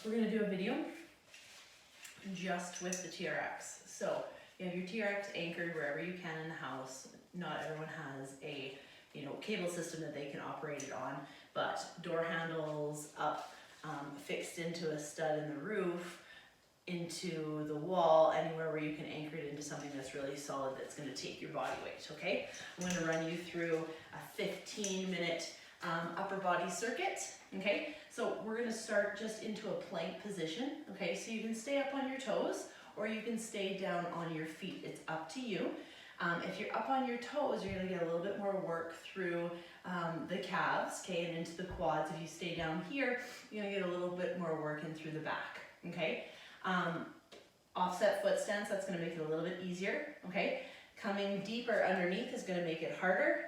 We're going to do a video just with the TRX. So you have your TRX anchored wherever you can in the house. Not everyone has a cable system that they can operate it on, but door handles up, fixed into a stud in the roof, into the wall, anywhere where you can anchor it into something that's really solid that's going to take your body weight, okay? I'm going to run you through a 15-minute upper body circuit, okay? So we're going to start just into a plank position, okay? So you can stay up on your toes or you can stay down on your feet. It's up to you. If you're up on your toes, you're going to get a little bit more work through the calves, okay, and into the quads. If you stay down here, you're going to get a little bit more work in through the back, okay? Offset foot stance, that's going to make it a little bit easier, okay? Coming deeper underneath is going to make it harder,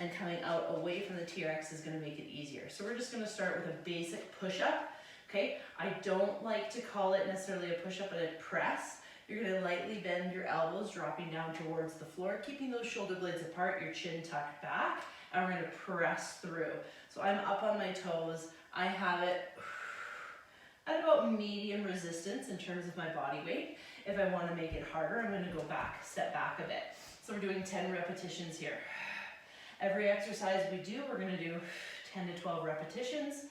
and coming out away from the TRX is going to make it easier. So we're just going to start with a basic push-up, okay? I don't like to call it necessarily a push-up, but a press. You're going to lightly bend your elbows, dropping down towards the floor, keeping those shoulder blades apart, your chin tucked back, and we're going to press through. So I'm up on my toes. I have it at about medium resistance in terms of my body weight. If I want to make it harder, I'm going to go back, step back a bit. So we're doing 10 repetitions here. Every exercise we do, we're going to do 10 to 12 repetitions.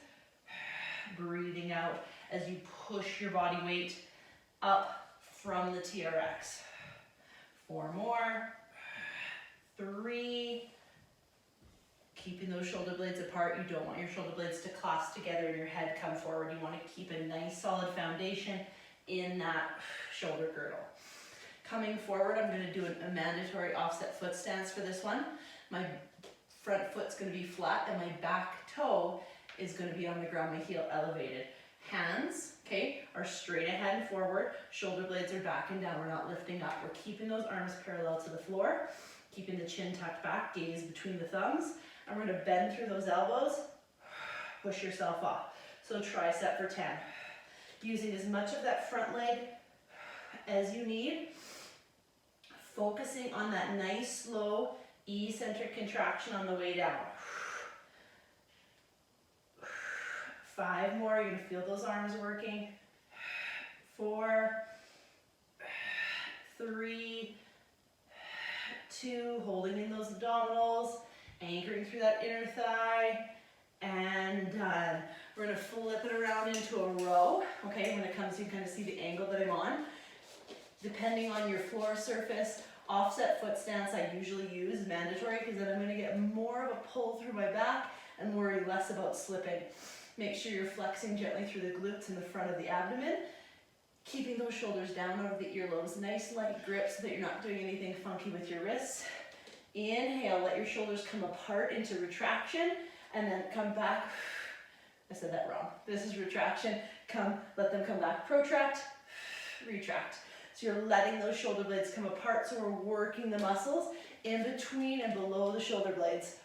Breathing out as you push your body weight up from the TRX. 4 more. 3. Keeping those shoulder blades apart. You don't want your shoulder blades to clasp together and your head come forward. You want to keep a nice solid foundation in that shoulder girdle. Coming forward, I'm going to do a mandatory offset foot stance for this one. My front foot's going to be flat and my back toe is going to be on the ground, my heel elevated. Hands, okay, are straight ahead and forward. Shoulder blades are back and down. We're not lifting up. We're keeping those arms parallel to the floor, keeping the chin tucked back, gaze between the thumbs. And we're going to bend through those elbows, push yourself off. So tricep for 10. Using as much of that front leg as you need. Focusing on that nice, slow, eccentric contraction on the way down. 5 more, you're going to feel those arms working. 4, 3, 2, holding in those abdominals, anchoring through that inner thigh, and done. We're going to flip it around into a row, okay? When it comes, you can kind of see the angle that I'm on. Depending on your floor surface, offset foot stance I usually use, mandatory, because then I'm going to get more of a pull through my back and worry less about slipping. Make sure you're flexing gently through the glutes in the front of the abdomen, keeping those shoulders down over the earlobes. Nice light grip so that you're not doing anything funky with your wrists. Inhale, let your shoulders come apart into retraction, and then come back. I said that wrong. This is retraction. Let them come back. Protract, retract. So you're letting those shoulder blades come apart, so we're working the muscles in between and below the shoulder blades.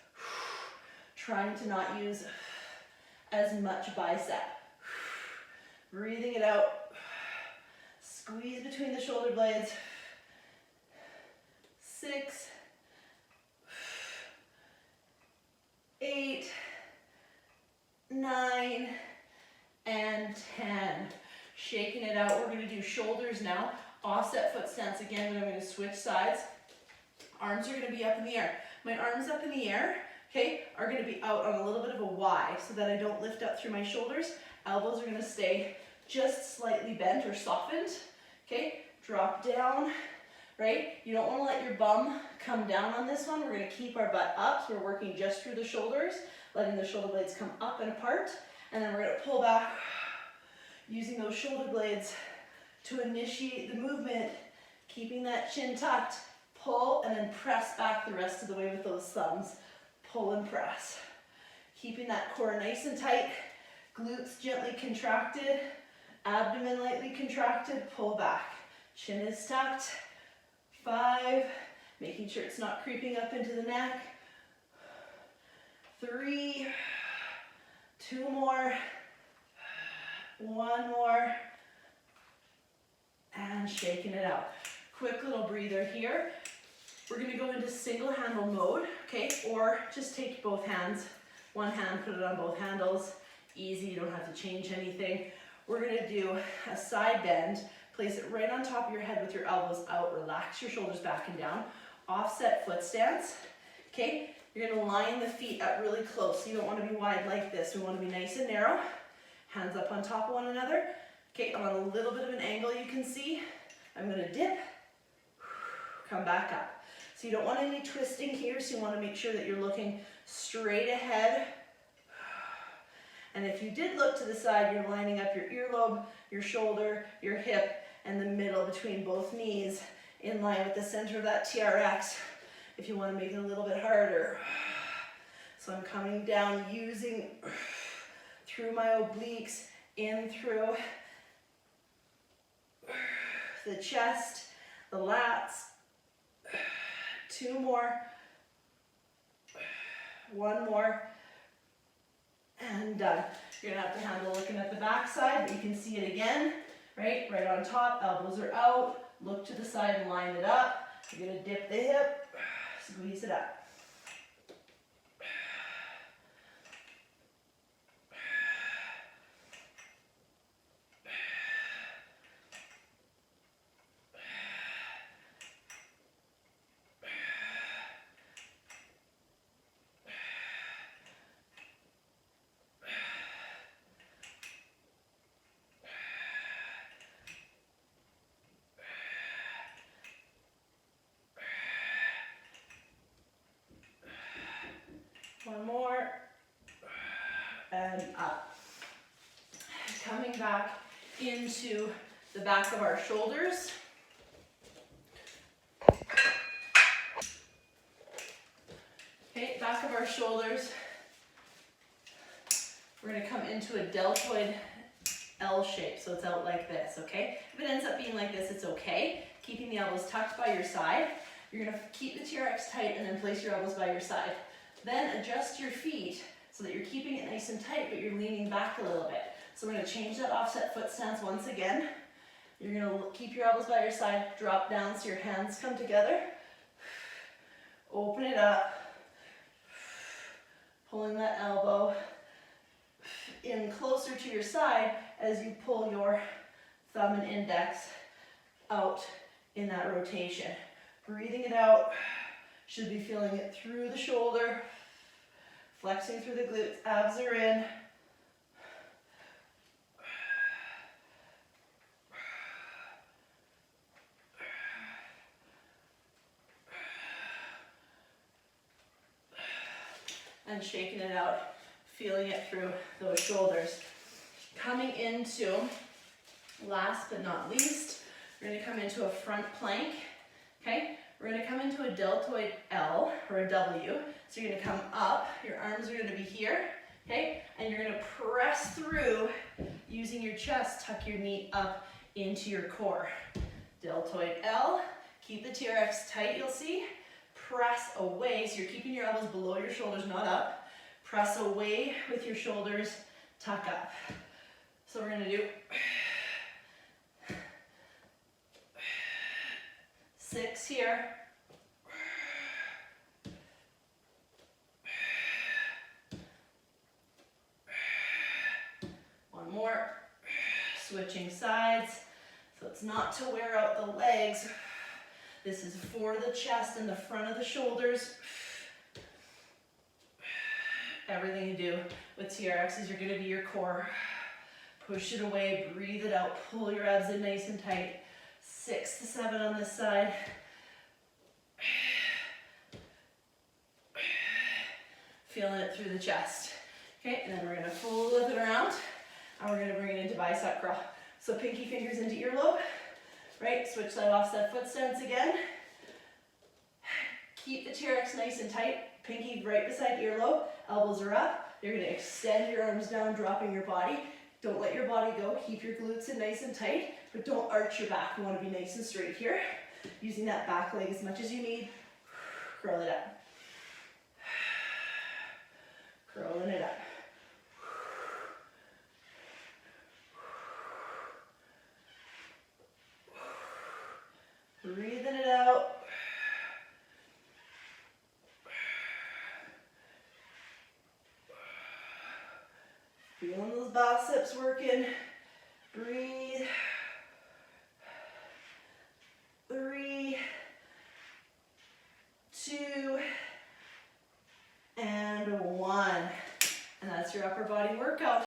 Trying to not use as much bicep. Breathing it out. Squeeze between the shoulder blades. 6, 8, 9, and 10. Shaking it out. We're going to do shoulders now. Offset foot stance again, but I'm going to switch sides. Arms are going to be up in the air. My arms up in the air, okay, are going to be out on a little bit of a Y so that I don't lift up through my shoulders. Elbows are going to stay just slightly bent or softened, okay? Drop down, right? You don't want to let your bum come down on this one. We're going to keep our butt up, so we're working just through the shoulders, letting the shoulder blades come up and apart, and then we're going to pull back, using those shoulder blades to initiate the movement, keeping that chin tucked, pull, and then press back the rest of the way with those thumbs. Pull and press. Keeping that core nice and tight, glutes gently contracted, abdomen lightly contracted, pull back. Chin is tucked. 5, making sure it's not creeping up into the neck. 3, 2 more, 1 more, and shaking it out. Quick little breather here. We're going to go into single handle mode, okay? Or just take both hands, one hand, put it on both handles. Easy, you don't have to change anything. we're gonna do a side bend. Place it right on top of your head with your elbows out. Relax your shoulders back and down. Offset foot stance. Okay, you're gonna line the feet up really close. So you don't wanna be wide like this. We wanna be nice and narrow. Hands up on top of one another. Okay, I'm on a little bit of an angle you can see. I'm gonna dip, come back up. So you don't want any twisting here, so you wanna make sure that you're looking straight ahead. And if you did look to the side, you're lining up your earlobe, your shoulder, your hip, and the middle between both knees in line with the center of that TRX if you want to make it a little bit harder. So I'm coming down using through my obliques, in through the chest, the lats. 2 more, 1 more, and done. You're gonna have to handle looking at the back side, but you can see it again, right? Right on top, elbows are out, look to the side and line it up. You're gonna dip the hip, squeeze it up. One more, and up. Coming back into the back of our shoulders. Okay, back of our shoulders. We're gonna come into a deltoid L shape, so it's out like this, okay? If it ends up being like this, it's okay. Keeping the elbows tucked by your side. You're gonna keep the TRX tight and then place your elbows by your side. Then adjust your feet so that you're keeping it nice and tight, but you're leaning back a little bit. So we're gonna change that offset foot stance once again. You're gonna keep your elbows by your side, drop down so your hands come together. Open it up, pulling that elbow in closer to your side as you pull your thumb and index out in that rotation. Breathing it out, should be feeling it through the shoulder, flexing through the glutes, abs are in. And shaking it out, feeling it through those shoulders. Coming into, last but not least, we're gonna come into a front plank, okay? We're gonna come into a deltoid L, or a W. So you're gonna come up, your arms are gonna be here, okay? And you're gonna press through using your chest, tuck your knee up into your core. Deltoid L, keep the TRX tight, you'll see. Press away, so you're keeping your elbows below your shoulders, not up. Press away with your shoulders, tuck up. So we're gonna do 6 here. One more. Switching sides. So it's not to wear out the legs. This is for the chest and the front of the shoulders. Everything you do with TRXs, you're gonna be your core. Push it away, breathe it out, pull your abs in nice and tight. 6 to 7 on this side. Feeling it through the chest. Okay, and then we're gonna flip it around, and we're gonna bring it into bicep curl. So pinky fingers into earlobe, right? Switch that offset foot stance again. Keep the TRX nice and tight, pinky right beside earlobe, elbows are up. You're gonna extend your arms down, dropping your body. Don't let your body go, keep your glutes in nice and tight, but don't arch your back. You wanna be nice and straight here. Using that back leg as much as you need. Curl it up. Curling it up. Breathing it out. Feeling those biceps working. 2, and 1. And that's your upper body workout.